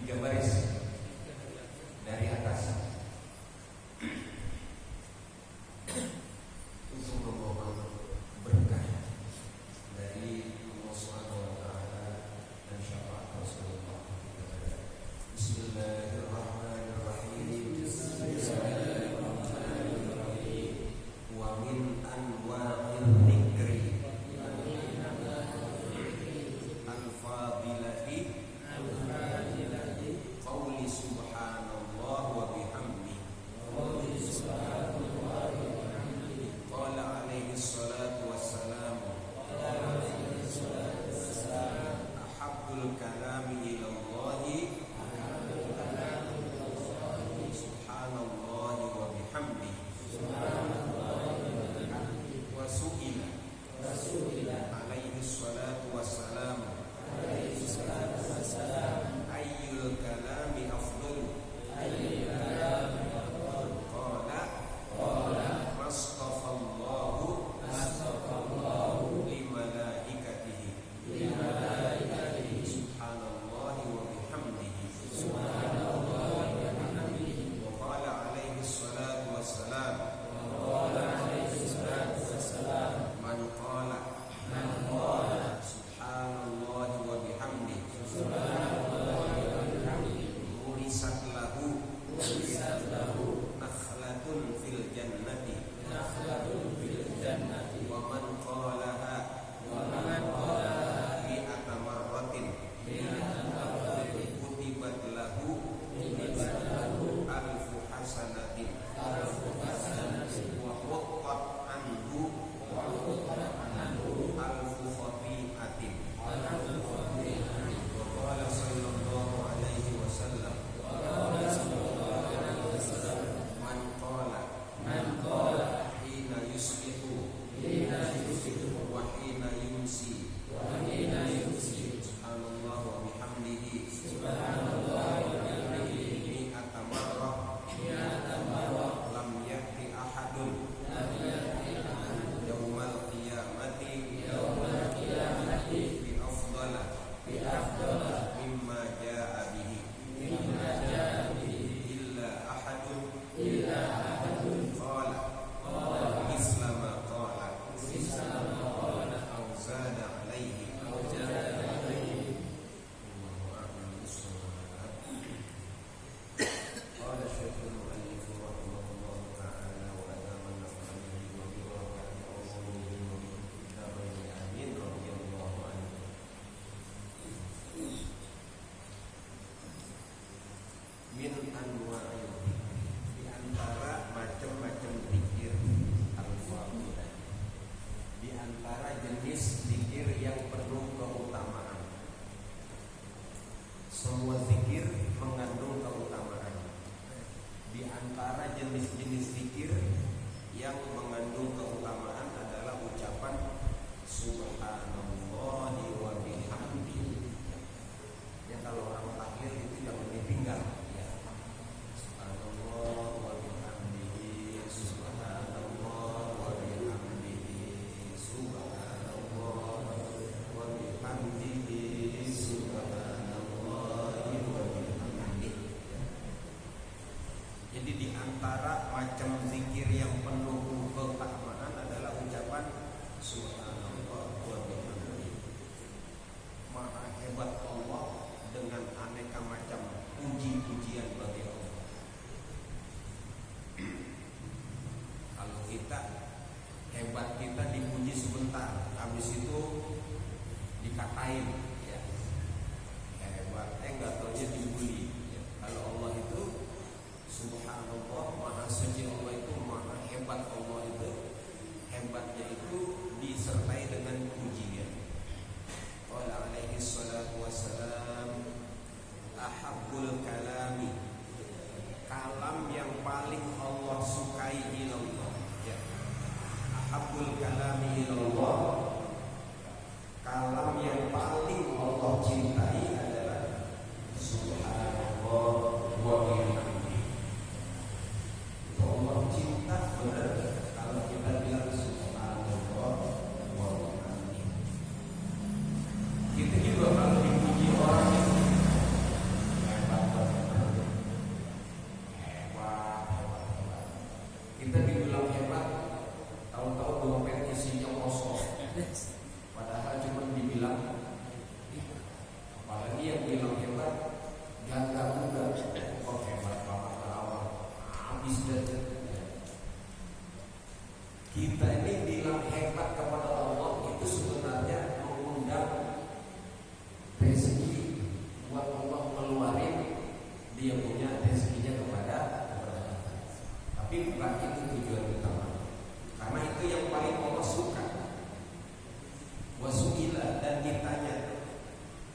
3 baris dari atas untuk membawa berkah dari Allah Subhanahu wa taala dan syafaat Rasulullah. Bismillahirrahmanirrahim. Wa min anwa'il dzikri al-fadilati qawli subhanallah wa bihamdihi qala alaihi salatu wassalam ahabbul kalami ilallahi subhanallah wa bihamdihi wa su'ila alaihi salatu wassalam ayyul kalami afdalu qala mastafallahu li malaikatihi subhanallahi wa bihamdihi wa qala alaihi salatu wassalam man qala subhanallahi wa bihamdihi murisat lahu nakhlatun fil jannati wa man qalaha mi'ata marratin kutibat lahu alfu hasanatin wa huqqat anhu alfu khati'atin wa qala sallallahu alaihi wasallam man qala hina yusbihu wa hina yumsi subhanallah wa bihamdihi mi'ata marrah lam ya'ti ahadun yawmal qiyamati bi afdala mimma jaa'a bihi illa ahadun qala misla ma qala aw zada alaihi Allahu a'lam bissawab. Qala syaikhul mu'allif rahimahullah ta'ala wa adama nafa'ani wa birakati awsalihi wa bikitabani amin radiyallahu anhu. Min anwa'il di antara macam-macam zikir al-fadhilah, di antara jenis zikir yang penuh keutamaan. Semua zikir mengandung keutamaan. Di antara jenis-jenis zikir yang mengandung keutamaan adalah ucapan subhanallahi wa bihamdihi. Ya, kalau orang tahlil itu jangan ditinggal. Subhanallah wa bihamdihi subhanallah wa bihamdihi subhanallah wa bihamdihi subhanallah wa bihamdihi. Jadi di antara macam zikir yang penuh keutamaan adalah ucapan subhanallah hebat, ganda muda, kok hebat banget awal, habis dan kita ini bilang hebat kepada Allah itu sebenarnya mengundang rezeki buat Allah ngeluarin dia punya rezekinya kepada kita. Tapi bukan itu tujuan utama. Karena itu yang paling Allah suka. Wasuila, dan ditanya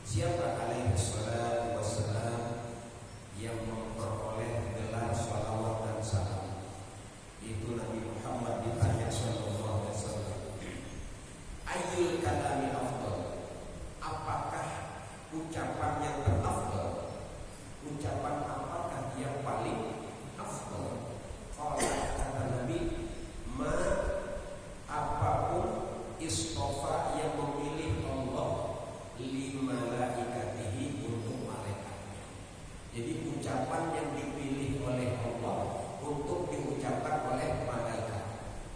siapa alaihi salatu wassalam yang memperoleh gelar shalawat dan salam. Itu Nabi Muhammad ditanya sallallahu alaihi wasallam, ayyul kalami afdal, apakah ucapan yang terafdal, ucapan apakah yang paling afdal? Qala, kata Nabi, ma, apapun istofa yang memilih Allah li malaikatihi, untuk malaikatnya. Jadi ucapan yang dipilih oleh Allah untuk diucapkan oleh malaikat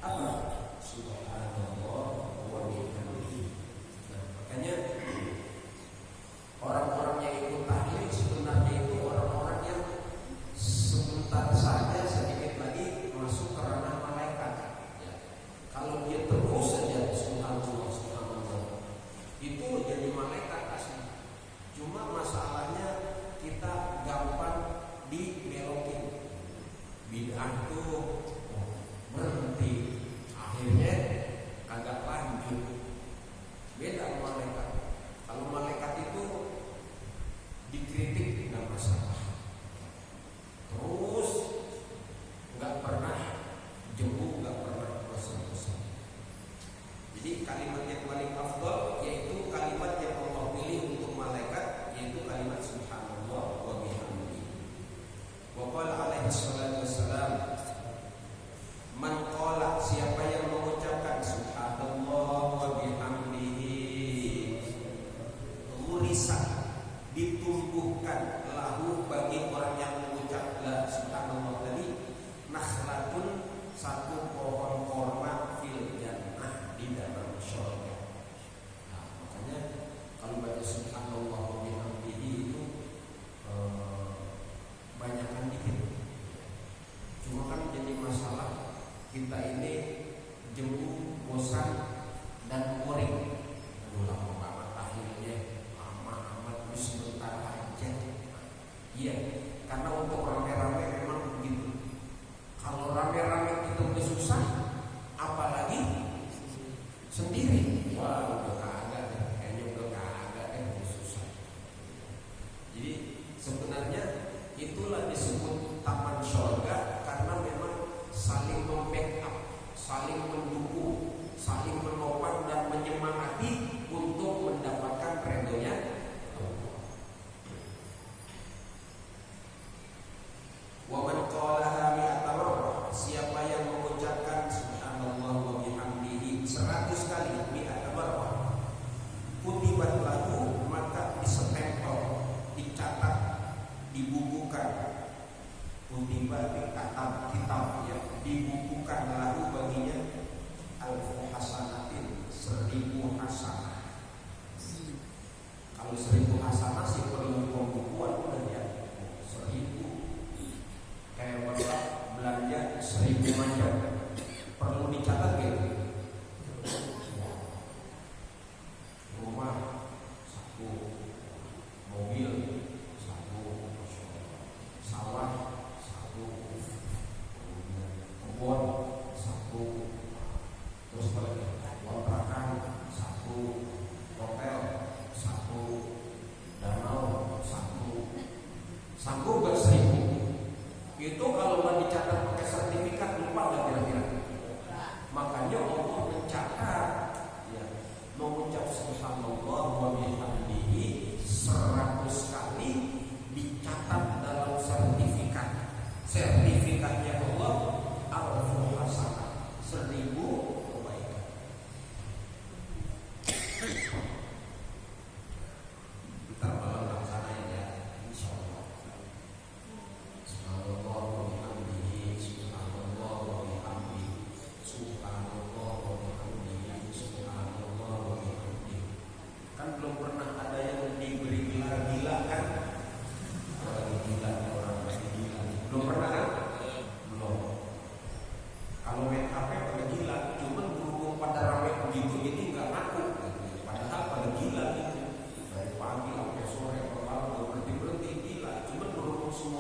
apa? Subhanallah wa bihamdihi. Nah, makanya orang-orang yang ikut tahlil sebenarnya itu orang-orang yang sebentar saja sedikit lagi masuk ke ranah malaikat. Ya. Kalau dia terus saja subhanallah subhanallah, itu jadi malaikat asli. Cuma masalahnya kita gampang dibelokin. Bid'ah tuh berhenti, akhirnya kagak lanjut. Beda malaikat. Kalau malaikat itu dikritik nggak masalah, terus nggak pernah jemu, nggak pernah bosan-bosan. Jadi kalimat yang paling afdal yaitu kalimat yang Allah pilih untuk malaikat, yaitu kalimat subhanallah wa bihamdihi. Wa qala alaihi salatu wassalam, man qala, siapa yang mengucapkan subhanallah wa bihamdihi, ghurisa, ditumbuhkan lahu bagi orang yang mengucap la subhanallah tadi, nakhlatun, satu pohon korma fil jannah, di dalam surga. Nah, makanya kalau baca subhanallah wa bihamdihi itu banyakkan dikit. Cuma kan jadi masalah kita ini jemu, bosan, dan boring. Aduh, lama banget tahlilnya, lama amat, sebentar aja. Iya, karena untuk rame-rame memang begitu. Kalau rame-rame kita udah susah, apalagi sendiri. Wah, udah kagak deh, kayaknya udah kagak deh, udah susah. Jadi sebenarnya itulah disebut taman surga, karena memang saling membackup, saling mendukung, saling menopang dan menyemangati untuk mendapatkan ridhonya. Wa man qalaha mi'ata marrah, siapa yang mengucapkan subhanallah wa bihamdihi 100 kali, mi'ata marrah, kutibat lahu, maka disempel, dicatat, dibukukan, kutibat dikatam, kitab, ya, dibukukan lahu baginya alfu hasanatin, 1000 hasanah. Kalau 1000 hasanah sih perlu pembukuan udah ya, 1000. Kayak bapak belanja 1000 macam, perlu dicatat gitu. Rumah 1, mobil 1, sawah 1, kebun 1, terus kontrakan 1, hotel 1, danau 1.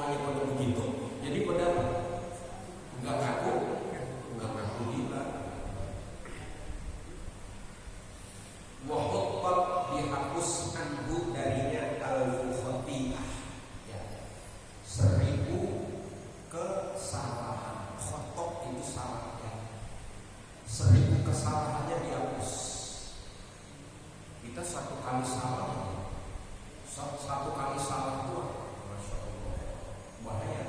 tangannya pada begitu, jadi pada nggak ngaku gila. Wahottot dihapus anhu darinya al-khoti'ah, ya, 1000 kesalahan. Khotot itu salah, ya. 1000 kesalahannya dihapus. Kita satu kali salah itu, Masya Allah, bahaya.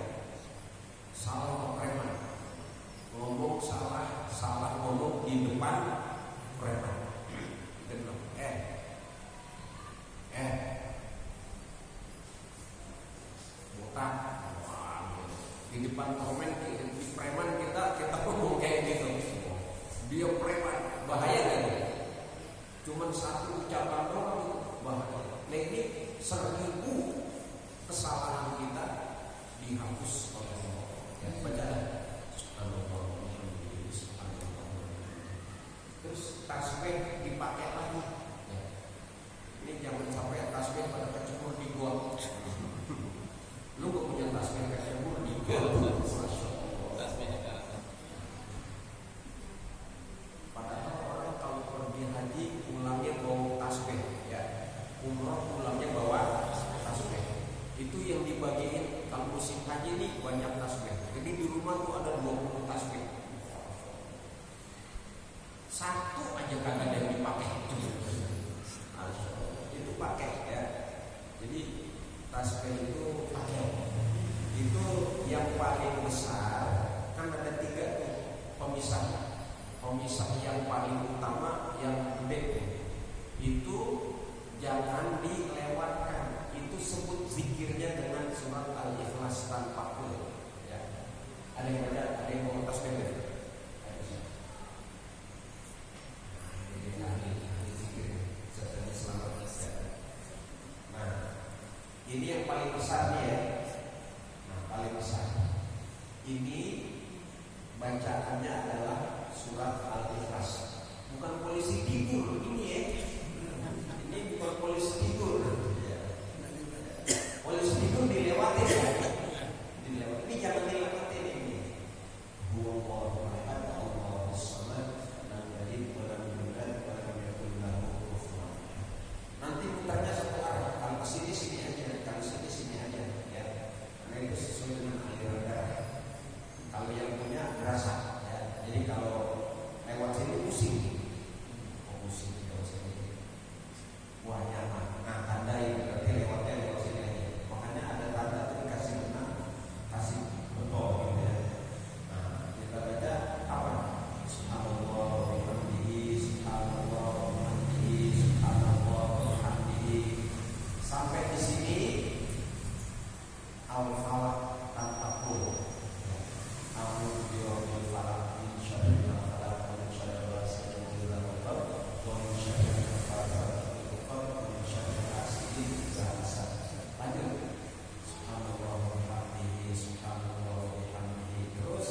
Salah preman, ngomong salah ngomong di depan preman. Kita bilang, botak. Di depan preman kita ngomong kayak gitu. Dia preman, bahaya kan? Cuman satu ucapan doang bahaya. Nah ini 1000 kesalahan kita dihapus oleh Allah. Ya, bacalah. Terus tasbih dipakai lagi. Ya. Ini jangan sampai tasbih pada kecemur di got. Lu gak punya tasbih kecemur di got? Padahal orang kalau pergi haji pulangnya bawa tasbih, ya. Umroh pulangnya bawa tasbih. Itu yang dibagiin kalau musim haji nih banyak tasbih. Jadi di rumah tuh ada 20 tasbih. Satu aja kagak ada yang dipakai. Itu pakai, ya. Jadi tasbih itu pakai. Itu yang paling besar. Kan ada 3 tuh pemisah. Pemisah yang paling utama yang B itu jangan dilewatkan. Itu sebut zikirnya dengan surat Al-Ikhlas tanpa kul, ya. Ada yang baca, ada yang mau tasbih. Nah, ini yang paling besar nih, ya. Nah, paling besar. Ini bacaannya adalah surat Al-Ikhlas. Bukan polisi tidur ini, ya. Ini bukan polisi tidur. Polisi tidur dilewatin, ya. Dilewati. Ini jangan dilewatin ini. Allahu ahad, Allahus samad, lam yalid wa lam yulad wa lam yakul lahu kufuwan ahad. Nanti putarnya satu arah. Kalau sini aja, kalau sini aja, ya. Karena itu sesuai dengan aliran darah. Kalau yang punya berasa, ya. Jadi kalau lewat sini pusing. Pusing lewat sini. Wah, nyaman. Nah, tandai berarti lewatnya lewat sini aja. Makanya ada tanda itu dikasih benang, kasih betul, gitu, ya. Nah, kita baca apa? Subhanallah wa bihamdihi, subhanallah wa bihamdihi, subhanallah wa bihamdihi. Sampai di sini al-falaq tanpa kul. A'udzu birabbil falaq min syarri ma khalaq wa min syarri ghasiqin idza waqab wa min syarri nafathati fil 'uqad wa min syarri hasidin idza hasad. Lanjut. Subhanallah wa bihamdihi, subhanallah wa bihamdihi. Terus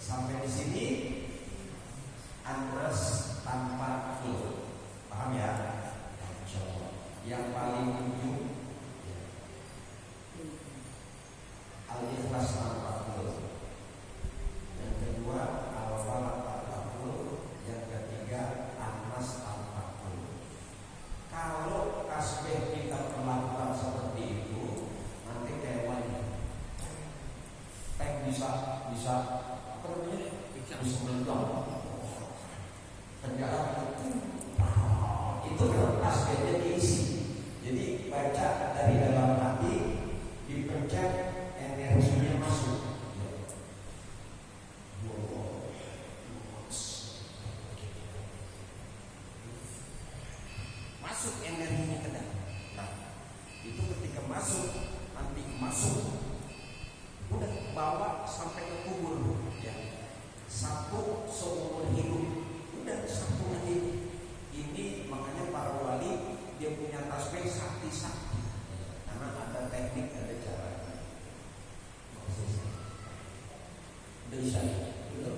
sampai di sini An-Nas tanpa kul. Paham, ya? Insyaallah. Yang paling ujung Al-Ikhlas tanpa kul. Yang kedua Al-Falaq tanpa kul. Yang ketiga An-Nas tanpa kul. Kalau tasbih kita perlakukan seperti itu, nanti kayak wali. Bisa apa namanya? Bisa meledak. Penjara itu kalau tasbihnya diisi. Jadi baca dari dalam hati, dipencet, energinya masuk. Masuk energinya ke dalam. Nah, itu ketika masuk, nanti masuk, udah bawa sampai ke kubur, ya. Satu seumur hidup, udah satu lagi. Ini makanya para wali dia punya tasbih sakti-sakti, karena ada teknik, ada cara. Udah bisa, belum.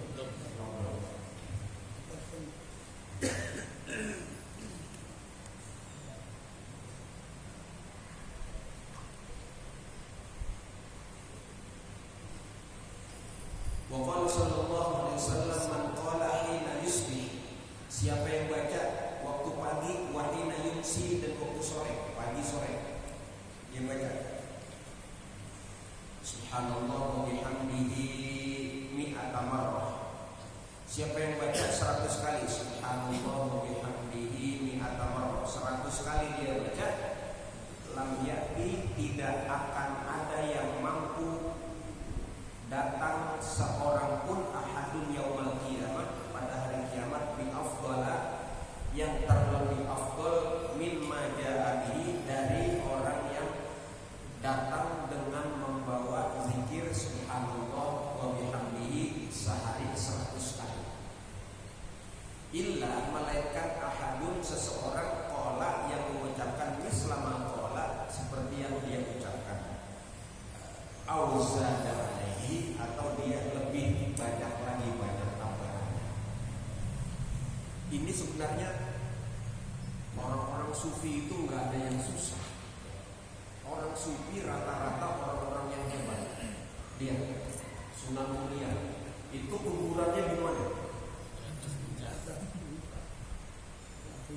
sallallahu alaihi wasallam, "Man qala hina yusbih." Siapa yang baca waktu pagi, wa hina yumsi, dan waktu sore, pagi sore. Dia baca Subhanallah wa bihamdihi mi'ata marrah. Siapa yang baca 100 kali Subhanallah wa bihamdihi mi'ata marrah, 100 kali dia baca, lam ya'ti, tidak akan ada yang mampu datang seorang pun ahadun yaumal qiyamah, pada hari kiamat, bi afdala, yang terlebih afdal, mimma ja'a bihi, dari orang yang datang dengan membawa zikir Subhanallah wa bihamdihi sehari 100 kali. Illa, malaikat ahadun, seseorang, qala, yang mengucapkan mislama qala, seperti yang dia ucapkan, auzada alaihi, atau dia lebih banyak lagi, banyak tambahannya. Ini sebenarnya orang-orang sufi itu nggak ada yang susah. Orang sufi rata-rata orang-orang yang hebat. Dia Sunan Mulia itu kuburannya di mana?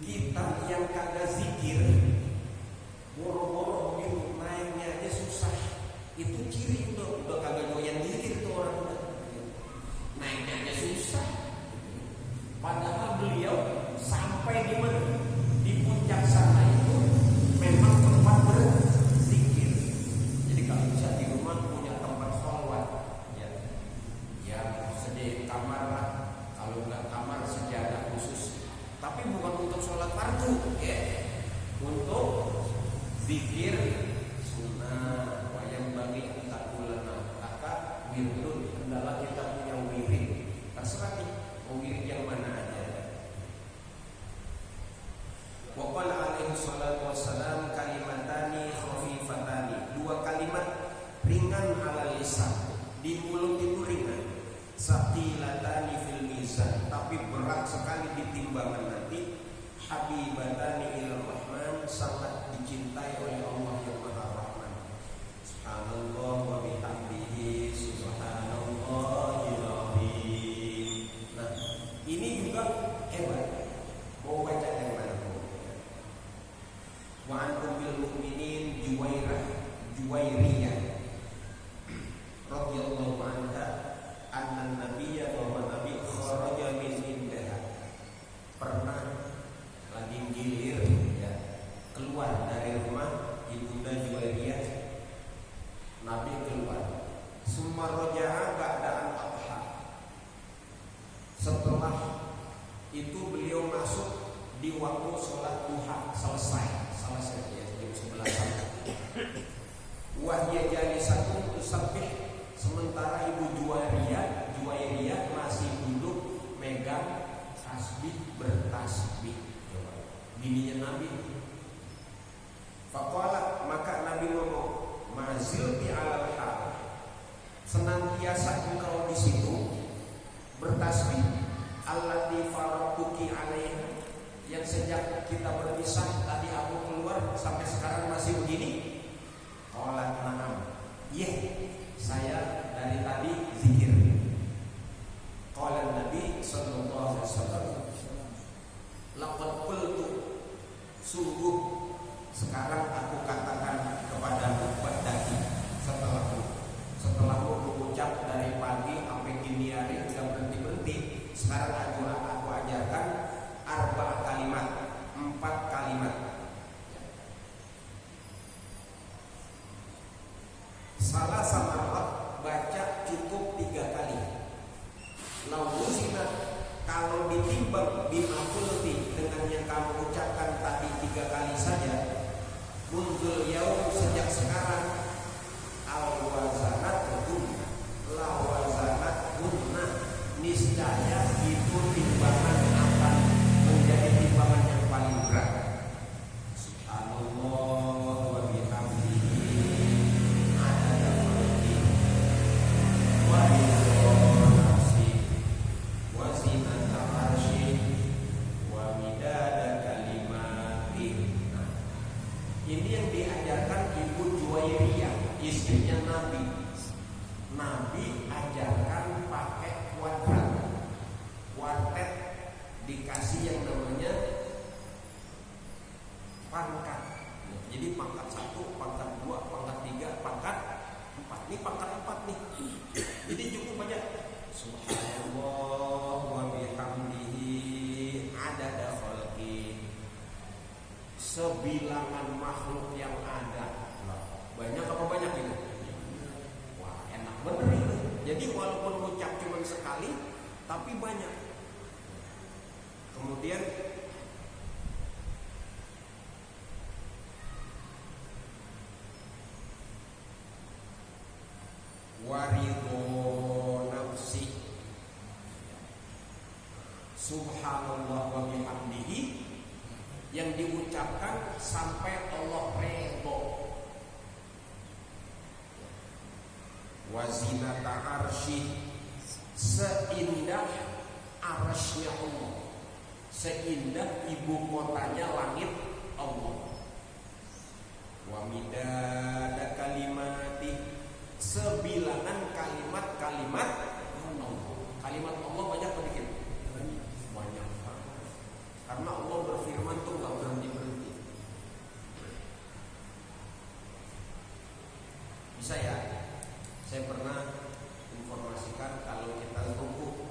Kita yang kagak zikir, boro-boro begitu naiknya aja susah. Itu ciri udah kagak doyan zikir tuh orang udah. Naiknya aja susah. Padahal beliau sampai di mana? Di puncak sana itu memang tempat berzikir. Jadi kalau bisa di rumah punya tempat sholawat, ya sedih kamar lah. Kalau nggak kamar, sejadah khusus. Tapi bukan untuk sholat fardu, ya. Untuk zikir sunnah, wayang bagi tak ulana, maka wirdun, hendaklah kita punya wirid. Terserah nih, mau wirid yang mana aja. Wa qala alaihi salatu wassalam, kalimatani khafifatani, 2 kalimat ringan ala lisan, di mulut itu ringan, saqilatani fil mizan, tapi berat sekali di timbangan nanti, habibatani ila rahman, sangat dicintai oleh Allah yang Maha Rahman. Subhanallah wa bihamdihi subhanallahil azim. Nah, ini juga hebat. Mau baca yang mana? Wa an ummil mukminin Juwairiyah radhiyallahu anha, anna nabiyya wa nabi kharaja min indaha. Pernah lagi gilir, ya, keluar dari rumah ibunda Juwairiyah, Nabi keluar. Summa raja'a ba'da'an adha. Setelah itu beliau masuk di waktu sholat duha selesai ya, jam 11. Wahya jalisatun tusabbih, sementara ibu Juwairiyah masih duduk megang tasbih, bertasbih. Bininya Nabi. Faqala, maka Nabi ngomong, mazilti alal hal, senantiasa engkau di situ bertasbih, allati faratuki alaiha, yang sejak kita berpisah tadi aku keluar sampai sekarang masih begini. Qalat na'am, saya dari tadi zikir. Qala Nabi sallallahu alaihi wasallam, laqad qultu, sungguh sekarang aku katakan kepadamu, badaki, setelahmu mengucap dari pagi sampai dini hari tidak berhenti-berhenti. Sekarang aku ajarkan 4 kalimat. Salah sama baca cukup 3 kali. Lauzina, kalau ditimbang bimakulti, dengan yang kamu ucapkan tadi 3 kali saja, mundur yaum, sejak sekarang, al-wazanat guna, lawazanat guna, niscaya itu timbangan akan menjadi timbangan yang paling berat. Subhanallah wa bihamdihi adada khalqi wa ridha nafsi wa zinata arsy wa midada kalimati. Ini yang diajarkan Ibu Juwairiyah, istrinya Nabi. Nabi ajarkan pakai kuadrat, kuartet, dikasih yang namanya pangkat. Jadi pangkat 1, pangkat 2, pangkat 3, pangkat 4. Ini pangkat 4 nih. Jadi cukup aja subhanallah wa bihamdihi adada khalqi, sebilangan makhluk yang ada. Banyak apa banyak itu? Wah, enak bener itu. Jadi walaupun ucap cuma sekali tapi banyak. Kemudian waridho nafsi, subhanallah wa bihamdihi, yang diucapkan sampai Allah redho. Wazinata arsy, seindah arasnya Allah, seindah ibu kotanya langit Allah. Wa midada kalimati, sebilangan kalimat-kalimat Allah. Kalimat Allah banyak atau dikit? Banyak banget. Karena Allah berfirman tuh gak berhenti-berhenti. Bisa ya? Saya pernah informasikan kalau kita ruku,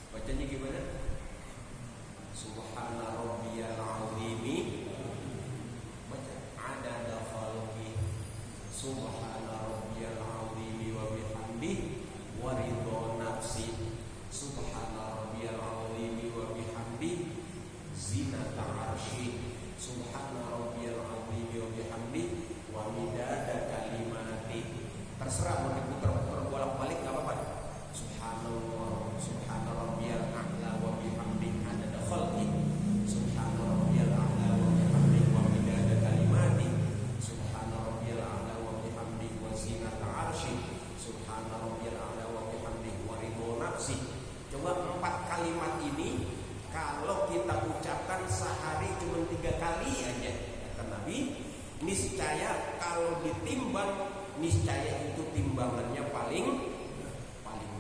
bacanya gimana? Subhana rabbiyal azimi, baca adada khalqi, subhana rabbiyal azimi wa bihamdi waridho nafsi, subhana rabbiyal azimi wa bihamdi zinata arsy, subhana rabbiyal azimi wa bihamdi wa midada kalimati. Terserah mau diputar-putar bolak-balik enggak apa-apa. Subhanallah, subhana rabbiyal a'la wa bihamdi adada khalqi, subhana rabbiyal a'la wa bihamdi wa midada kalimati, subhana rabbiyal a'la wa bihamdi wa zinata arsy, subhana rabbiyal a'la wa bihamdi wa ridho nafsi. Coba 4 kalimat ini kalau kita ucapkan sehari cuma 3 kali aja, kata Nabi, niscaya kalau ditimbang, niscaya itu timbangannya paling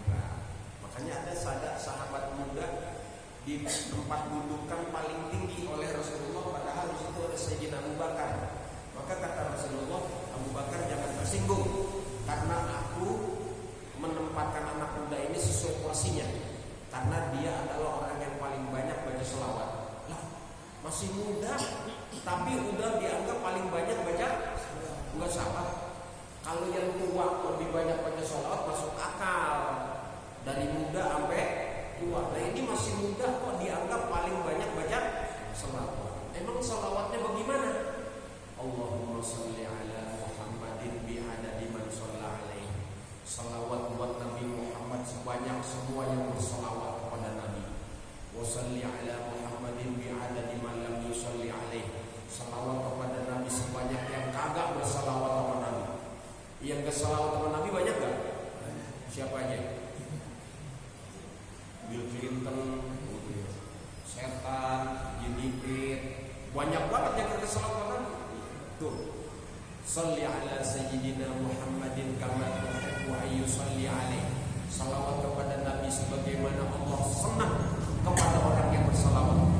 berat. Makanya ada sahabat muda di tempat dudukan paling tinggi oleh Rasulullah, padahal di situ ada Sayyidina Abu Bakar. Maka kata Rasulullah, Abu Bakar jangan tersinggung, karena aku menempatkan anak muda ini sesuai porsinya, karena dia adalah orang yang paling banyak baca selawat. Lah, masih muda tapi udah dianggap paling banyak baca? Enggak salah. Kalau yang tua lebih banyak baca sholawat masuk akal, dari muda sampai tua. Nah ini masih muda kok dianggap paling banyak baca sholawat. Emang sholawatnya bagaimana? Allahumma sholli ala Muhammadin bi'adadi man sholla alaihi. Sholawat buat Nabi Muhammad sebanyak semua yang bersolawat kepada Nabi. Wa sholli ala Muhammadin bi'adadi man lam yusholli alaihi. Sholawat kepada Nabi sebanyak yang kagak bersolawat kepada Nabi. Yang keselawat sama Nabi banyak gak? Siapa aja? Bill Clinton, setan, Jennifer, banyak banget yang keselawat sama Nabi. Tuh, Salli ala Sayyidina Muhammadin kama tuhibbu ayyu salli alaih. Salawat kepada Nabi sebagaimana Allah senang kepada orang yang bersalawat.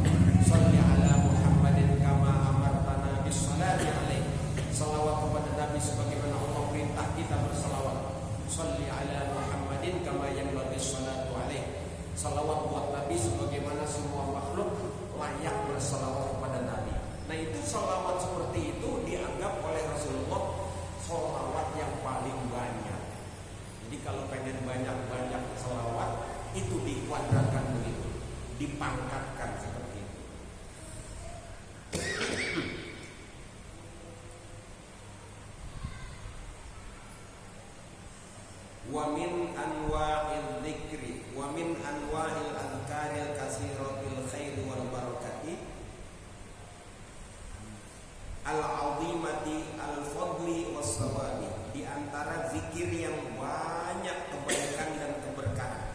Salli ala Muhammadin kama amartana bis salati alaih. Salawat kepada Nabi sebagaimana Allah perintah kita bersalawat. Shalli ala Muhammadin kama yanbaghi sholatu alaih. Salawat buat Nabi sebagaimana semua makhluk layak bersalawat kepada Nabi. Nah itu salawat seperti itu dianggap oleh Rasulullah salawat yang paling banyak. Jadi kalau pengen banyak-banyak salawat itu dikuadratkan begitu, dipangkatkan seperti itu. Wa min anwa'il dzikri wa min anwa'il adhkaril katsiratil khair wal barakati al-'azimati al-fadli was sawabi. Di antara zikir yang banyak kebaikan dan keberkahan.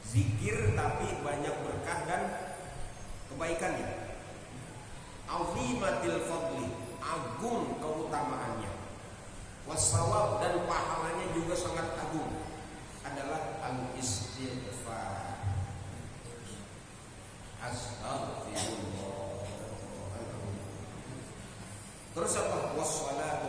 Zikir tapi banyak berkah dan kebaikannya. 'Azimatil fadli, agung keutamaannya. Wasawab, dan pahalanya juga sangat agung. adalah al-istighfar. Astagfirullah. Terus apa? Wassalatu